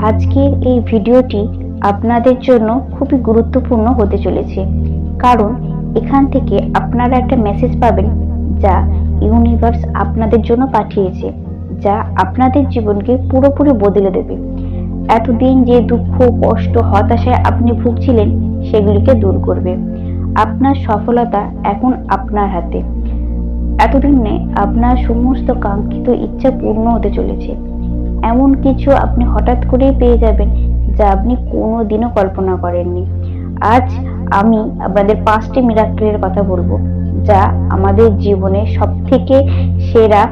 আজকের এই ভিডিওটি আপনাদের জন্য খুবই গুরুত্বপূর্ণ হতে চলেছে, কারণ এখান থেকে আপনারা একটা মেসেজ পাবেন যা ইউনিভার্স আপনাদের জন্য পাঠিয়েছে, যা আপনাদের জীবনকে পুরোপুরি বদলে দেবে। এতদিন যে দুঃখ, কষ্ট, হতাশায় আপনি ভুগছিলেন সেগুলিকে দূর করবে। আপনার সফলতা এখন আপনার হাতে। এতদিনে আপনার সমস্ত কাঙ্ক্ষিত ইচ্ছা পূর্ণ হতে চলেছে। এমন কিছু আপনি হঠাৎ করেই পেয়ে যাবেন যা আপনি কোনোদিনও কল্পনা করেননি। আজ আমি আপনাদের 5টি মিরাক্কেলের কথা বলবো, যা আমাদের জীবনে সব থেকে সেরা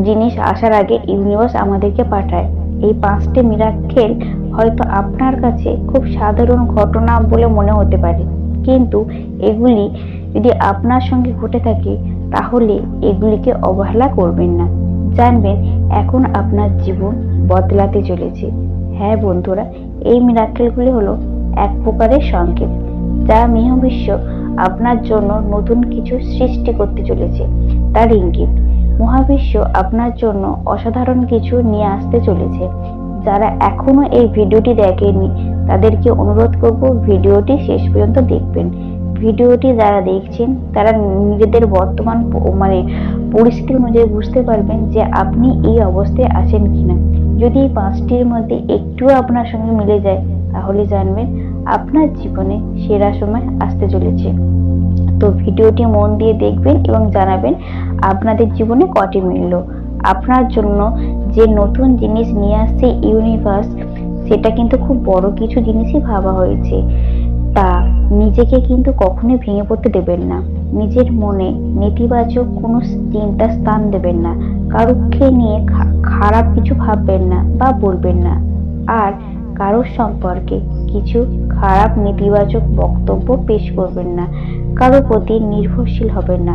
জিনিস আসার আগে ইউনিভার্স আমাদেরকে পাঠায়। এই 5টি মিরাক্কেল হয়তো আপনার কাছে খুব সাধারণ ঘটনা বলে মনে হতে পারে, কিন্তু এগুলি যদি আপনার সঙ্গে ঘটে থাকে তাহলে এগুলিকে অবহেলা করবেন না। জানবেন এখন আপনার জীবন বদলাতে চলেছে। হ্যাঁ বন্ধুরা, এই মিরাক্কেলগুলি হলো এক প্রকারের সংকেত, যা মহাবিশ্ব আপনার জন্য নতুন কিছু সৃষ্টি করতে চলেছে। তার ইঙ্গিত মহাবিশ্ব আপনার জন্য অসাধারণ কিছু নিয়ে আসতে চলেছে। যারা এখনো এই ভিডিওটি দেখেননি তাদেরকে অনুরোধ করব ভিডিওটি শেষ পর্যন্ত দেখবেন। ভিডিওটি যারা দেখছেন তারা নিজেদের বর্তমান পরিস্থিতির অনুযায়ী বুঝতে পারবেন যে আপনি এই অবস্থায় আছেন কিনা। যদি এই 5টির মধ্যে একটুও আপনার সঙ্গে মিলে যায় তাহলে জানবেন আপনার জীবনে সেরা সময় আসতে চলেছে। তো ভিডিওটি মন দিয়ে দেখবেন এবং জানাবেন আপনাদের জীবনে কটি মিলল। আপনার জন্য যে নতুন জিনিস নিয়ে আসছে ইউনিভার্স, সেটা কিন্তু খুব বড় কিছু জিনিসই ভাবা হয়েছে। তা নিজেকে কিন্তু কখনোই ভেঙে পড়তে দেবেন না। নিজের মনে নেতিবাচক কোনো চিন্তা স্থান দেবেন না। কারোকে নিয়ে খারাপ কিছু ভাববেন না বা বলবেন না। আর কারোর সম্পর্কে কিছু খারাপ নেতিবাচক বক্তব্য পেশ করবেন না। কারোর প্রতি নির্ভরশীল হবেন না।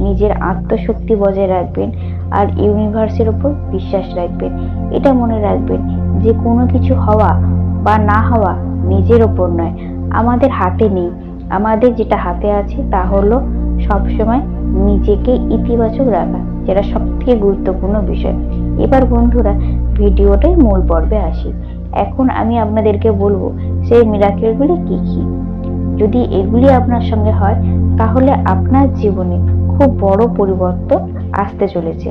নিজের আত্মশক্তি বজায় রাখবেন আর ইউনিভার্সের উপর বিশ্বাস রাখবেন। এটা মনে রাখবেন যে কোনো কিছু হওয়া বা না হওয়া নিজের ওপর নয়, আমাদের হাতে নেই। আমাদের যেটা হাতে আছে তা হলো সবসময় নিজেকে ইতিবাচক রাখা, যেটা সব থেকে গুরুত্বপূর্ণ বিষয়। এবার বন্ধুরা ভিডিওটাই মূল পর্বে আসি। এখন আমি আপনাদেরকে বলবো সেই মিরাকেলগুলি কি কি। যদি এগুলি আপনার সঙ্গে হয় তাহলে আপনার জীবনে খুব বড় পরিবর্তন আসতে চলেছে।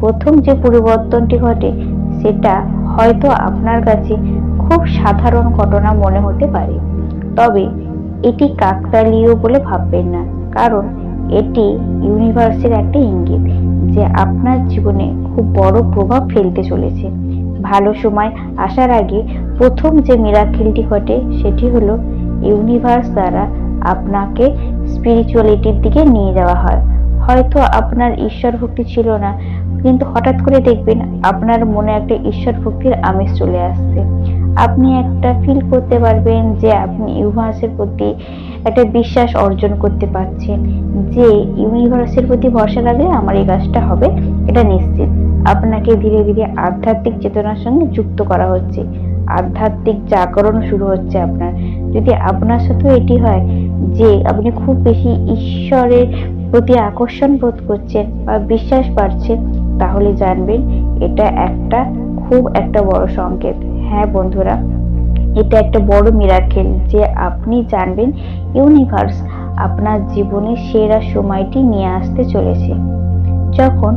প্রথম যে পরিবর্তনটি ঘটে সেটা হয়তো আপনার কাছে খুব সাধারণ ঘটনা মনে হতে পারে, তবে এটি কাকতালীয় বলে ভাববেন না, কারণ এটি ইউনিভার্সের একটা ইঙ্গিত যে আপনার জীবনে খুব বড় প্রভাব ফেলতে চলেছে। ভালো সময় আসার আগে প্রথম যে মিরাকেলটি ঘটে সেটি হলো ইউনিভার্স দ্বারা আপনাকে স্পিরিচুয়ালিটির দিকে নিয়ে যাওয়া হয়। হয়তো আপনার ঈশ্বর ভক্তি ছিল না, কিন্তু হঠাৎ করে দেখবেন আপনার মনে একটা ঈশ্বর ভক্তির আমেজ চলে আসছে। আপনি একটা ফিল করতে পারবেন যে আপনি ইউনিভার্সের প্রতি একটা বিশ্বাস অর্জন করতে পারছেন, যে ইউনিভার্সের প্রতি ভরসা রাখলে আমার এই কাজটা হবে, এটা নিশ্চিত। আপনাকে ধীরে ধীরে আধ্যাত্মিক চেতনার সঙ্গে যুক্ত করা হচ্ছে, আধ্যাত্মিক জাগরণ শুরু হচ্ছে আপনার। যদি আপনার সাথে এটি হয় যে আপনি খুব বেশি ঈশ্বরের প্রতি আকর্ষণ বোধ করছেন বা বিশ্বাস বাড়ছে, তাহলে জানবেন এটা খুব একটা বড় সংকেত। হ্যাঁ বন্ধুরা, এটা একটা বড় মিরাকেল যে আপনি জানবেন ইউনিভার্স আপনার জীবনের সেরা সময়টি নিয়ে আসতে চলেছে। যখন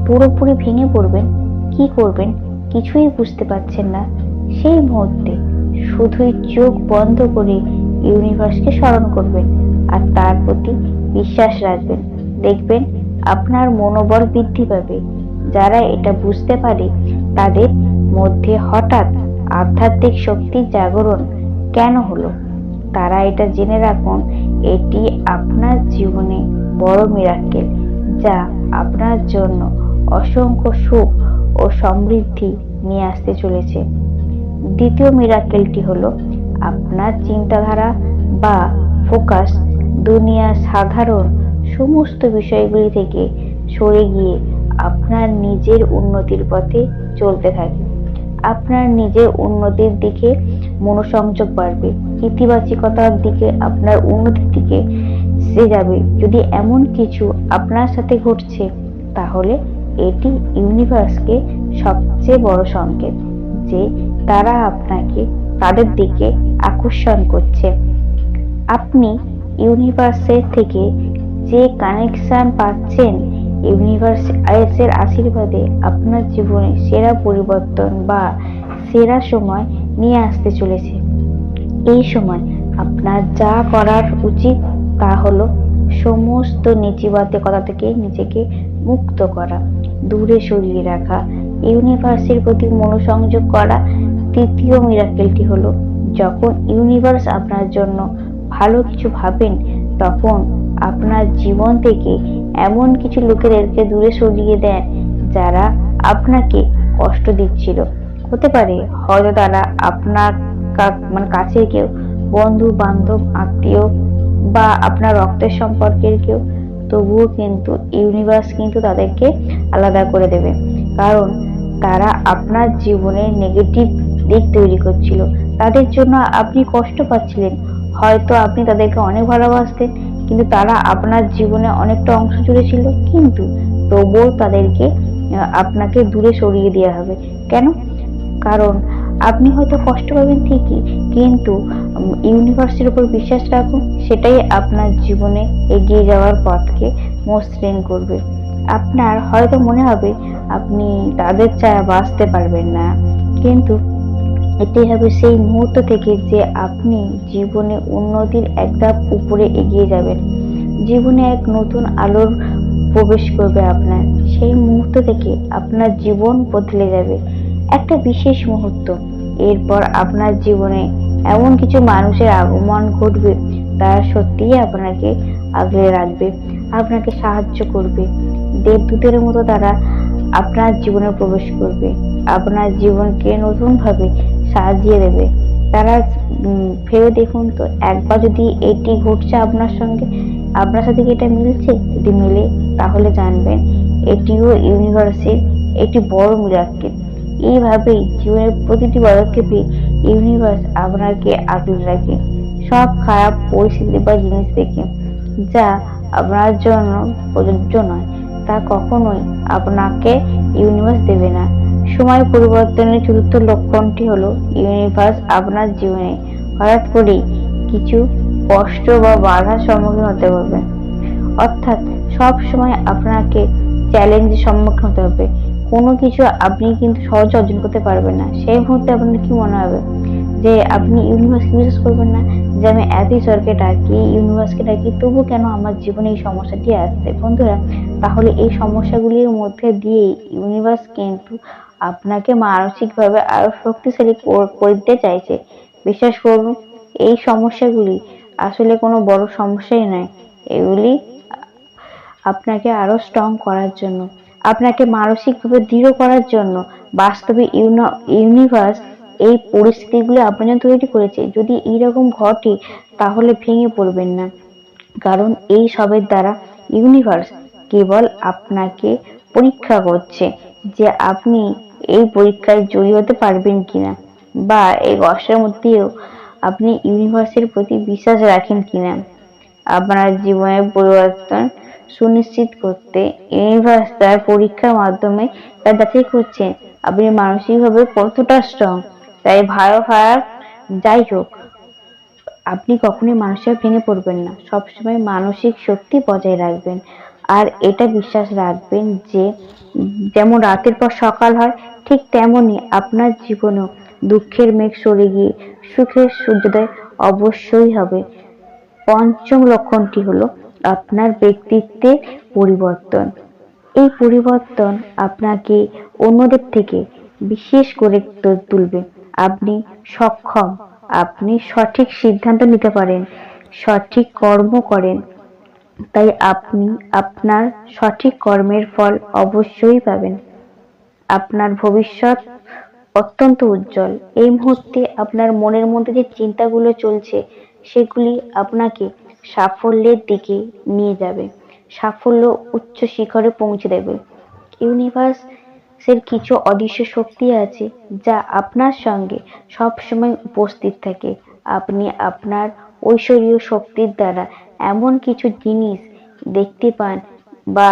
পুরোপুরি ভেঙে পড়বেন, কি করবেন কিছুই বুঝতে পারছেন না, সেই মুহূর্তে শুধুই চোখ বন্ধ করে ইউনিভার্সকে স্মরণ করবেন আর তার প্রতি বিশ্বাস রাখবেন। দেখবেন আপনার মনোবল বৃদ্ধি পাবে। যারা এটা বুঝতে পারে তাদের মধ্যে হঠাৎ আধ্যাত্মিক শক্তির জাগরণ কেন হলো, তারা এটা জেনে রাখুন এটি আপনার জীবনে বড় মিরাকেল, যা আপনার জন্য অসংখ্য সুখ ও সমৃদ্ধি নিয়ে আসতে চলেছে। দ্বিতীয় মিরাকেলটি হলো আপনার চিন্তাধারা বা ফোকাস দুনিয়ার সাধারণ সমস্ত বিষয়গুলি থেকে সরে গিয়ে আপনার নিজের উন্নতির পথে চলতে থাকে। আপনার নিজের উন্নতির দিকে মনোসংযোগ বাড়বে, ইতিবাচকতার দিকে, আপনার উন্নতির দিকে সে যাবে। যদি এমন কিছু আপনার সাথে ঘটছে তাহলে এটি ইউনিভার্সকে সবচেয়ে বড় সংকেত যে তারা আপনাকে তাদের দিকে আকর্ষণ করছে। আপনি ইউনিভার্সের থেকে যে কানেকশন পাচ্ছেন, ইউনিভার্সের আশীর্বাদে আপনার জীবনে সেরা পরিবর্তন বা সেরা সময় নিয়ে আসতে চলেছে। এই সময় আপনার যা করার উচিত তা হলো সমস্ত নেতিবাচকতা থেকে নিজেকে মুক্ত করা, দূরে সরিয়ে রাখা, ইউনিভার্সের প্রতি মনোসংযোগ করা। তৃতীয় মিরাকেলটি হলো, যখন ইউনিভার্স আপনার জন্য ভালো কিছু ভাবেন, তখন আপনার জীবন থেকে এমন কিছু লোকেদেরকে দূরে সরিয়ে দেন যারা আপনাকে কষ্ট দিচ্ছিল। হতে পারে হয়তো তারা আপনার কাছের কেউ, বন্ধু বান্ধব, আত্মীয় বা আপনার রক্তের সম্পর্কের কেউ। তবুও কিন্তু ইউনিভার্স কিন্তু তাদেরকে আলাদা করে দেবে, কারণ তারা আপনার জীবনে নেগেটিভ দিক তৈরি করছিল। তাদের জন্য আপনি কষ্ট পাচ্ছিলেন। হয়তো আপনি তাদেরকে অনেক ভালোবাসতেন, কিন্তু তারা আপনার জীবনে অনেকটা অংশ জুড়ে ছিল, কিন্তু তবুও তাদেরকে আপনাকে দূরে সরিয়ে দেওয়া হবে। কেন? কারণ আপনি হয়তো কষ্ট পাবেন ঠিকই, কিন্তু ইউনিভার্সের উপর বিশ্বাস রাখুন, সেটাই আপনার জীবনে এগিয়ে যাওয়ার পথকে মসৃণ করবে। আপনার হয়তো মনে হবে আপনি তাদের ছাড়া বাঁচতে পারবেন না, কিন্তু এটাই হবে সেই মুহূর্ত থেকে যে আপনি জীবনে উন্নতির এক ধাপ উপরে এগিয়ে যাবেন। জীবনে এক নতুন আলোর প্রবেশ করবে আপনার। সেই মুহূর্ত থেকে আপনার জীবন বদলে যাবে, একটা বিশেষ মুহূর্ত। এরপর আপনার জীবনে এমন কিছু মানুষের আগমন ঘটবে, তারা সত্যিই আপনাকে আগলে রাখবে, আপনাকে সাহায্য করবে। দেবদূতের মতো তারা আপনার জীবনে প্রবেশ করবে, আপনার জীবনকে নতুন ভাবে সাজিয়ে দেবে। তারা ভেবে দেখুন তো, একবার যদি এটি ঘটছে আপনার সঙ্গে, আপনার সাথে কি এটা মিলছে? যদি মিলে, তাহলে জানবেন এটিও ইউনিভার্সের একটি বড় মিরাক্কেল। এইভাবেই জীবনের প্রতিটি পদক্ষেপে ইউনিভার্স আপনাকে আগলে রাখে, সব খারাপ পরিস্থিতি বা জিনিস থেকে যা আপনার জন্য প্রযোজ্য নয়, তা কখনোই আপনাকে ইউনিভার্স দেবে না। সময় পরিবর্তনের চতুর্থ লক্ষণটি হলো, ইউনিভার্স আপনার জীবনে হঠাৎ করেই কিছু কষ্ট বা বাধার সম্মুখীন হতে হবে। অর্থাৎ সব সময় আপনাকে চ্যালেঞ্জের সম্মুখীন হতে হবে। কোনো কিছু আপনি কিন্তু সহজে অর্জন করতে পারবেন না। সেই মুহূর্তে আপনার কি মনে হবে? যে আপনি ইউনিভার্সকে বিশ্বাস করবেন না, যে আমি এত ঈশ্বরকে ডাকি, ইউনিভার্সকে ডাকি, তবু কেন আমার জীবনে এই সমস্যাটি আসছে। বন্ধুরা, তাহলে এই সমস্যাগুলির মধ্যে দিয়ে ইউনিভার্স কিন্তু আপনাকে মানসিকভাবে আরো শক্তিশালী করে দিতে চাইছে। বিশ্বাস করুন, এই সমস্যাগুলি আসলে কোনো বড় সমস্যাই নয়। এগুলি আপনাকে আরো স্ট্রং করার জন্য, আপনাকে মানসিকভাবে দৃঢ় করার জন্য। বাস্তবে ইউনিভার্স এই পরিস্থিতিগুলো আপনার জন্য তৈরি করেছে। যদি এইরকম ঘটে, তাহলে ভেঙে পড়বেন না, কারণ এই সবের দ্বারা ইউনিভার্স কেবল আপনাকে পরীক্ষা করছে যে আপনি এই পরীক্ষায় জয়ী হতে পারবেন কিনা, বা এই কষ্টের মধ্যেও আপনি ইউনিভার্সের প্রতি বিশ্বাস রাখেন কিনা। আপনার জীবনের পরিবর্তন সুনিশ্চিত করতে ইউনিভার্স তার পরীক্ষার মাধ্যমে তা যাচাই করছেন আপনি মানসিকভাবে কতটা স্ট্রং। তাই ভালো খারাপ যাই হোক, আপনি কখনোই মানসিক ভেঙে পড়বেন না, সবসময় মানসিক শক্তি বজায় রাখবেন। আর এটা বিশ্বাস রাখবেন যে যেমন রাতের পর সকাল হয়, ঠিক তেমনি আপনার জীবনেও দুঃখের মেঘ সরে গিয়ে সুখের সূর্যোদয় অবশ্যই হবে। পঞ্চম লক্ষণটি হলো আপনার ব্যক্তিত্বের পরিবর্তন। এই পরিবর্তন আপনাকে অন্যদের থেকে বিশেষ করে তুলবে। আপনি সক্ষম, আপনি সঠিক সিদ্ধান্ত নিতে পারেন, সঠিক কর্ম করেন, তাই আপনি আপনার সঠিক কর্মের ফল অবশ্যই পাবেন। আপনার ভবিষ্যৎ অত্যন্ত উজ্জ্বল। এই মুহূর্তে আপনার মনের মধ্যে যে চিন্তাগুলো চলছে, সেগুলি আপনাকে সাফল্যের দিকে নিয়ে যাবে, সাফল্য উচ্চ শিখরে পৌঁছে দেবে। ইউনিভার্সের কিছু অদৃশ্য শক্তি আছে যা আপনার সঙ্গে সবসময় উপস্থিত থাকে। আপনি আপনার ঐশ্বরীয় শক্তির দ্বারা এমন কিছু জিনিস দেখতে পান, বা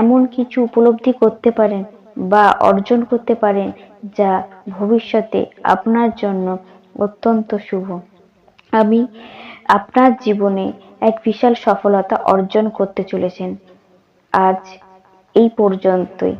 এমন কিছু উপলব্ধি করতে পারেন বা অর্জন করতে পারেন, যা ভবিষ্যতে আপনার জন্য অত্যন্ত শুভ। আমি আপনার জীবনে এক বিশাল সফলতা অর্জন করতে চলেছেন। আজ এই পর্যন্তই।